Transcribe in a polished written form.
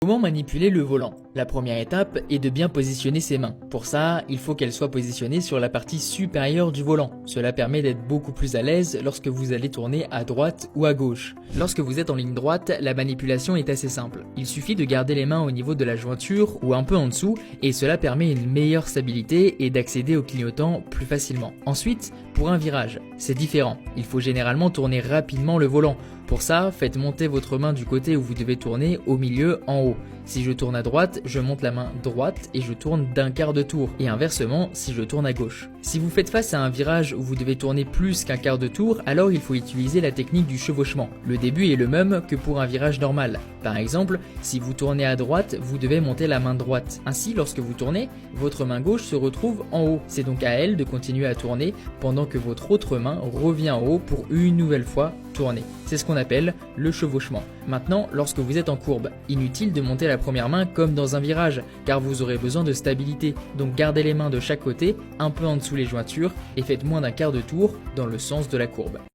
Comment manipuler le volant? La première étape est de bien positionner ses mains. Pour ça, il faut qu'elles soient positionnées sur la partie supérieure du volant. Cela permet d'être beaucoup plus à l'aise lorsque vous allez tourner à droite ou à gauche. Lorsque vous êtes en ligne droite, la manipulation est assez simple. Il suffit de garder les mains au niveau de la jointure ou un peu en dessous et cela permet une meilleure stabilité et d'accéder au clignotant plus facilement. Ensuite, pour un virage, c'est différent. Il faut généralement tourner rapidement le volant. Pour ça, faites monter votre main du côté où vous devez tourner au milieu en haut. Si je tourne à droite, je monte la main droite et je tourne d'un quart de tour. Et inversement, si je tourne à gauche. Si vous faites face à un virage où vous devez tourner plus qu'un quart de tour, alors il faut utiliser la technique du chevauchement. Le début est le même que pour un virage normal. Par exemple, si vous tournez à droite, vous devez monter la main droite. Ainsi, lorsque vous tournez, votre main gauche se retrouve en haut. C'est donc à elle de continuer à tourner pendant que votre autre main revient en haut pour une nouvelle fois tourner. C'est ce qu'on appelle le chevauchement. Maintenant, lorsque vous êtes en courbe, inutile de monter la première main comme dans un virage, car vous aurez besoin de stabilité. Donc gardez les mains de chaque côté, un peu en dessous les jointures, et faites moins d'un quart de tour dans le sens de la courbe.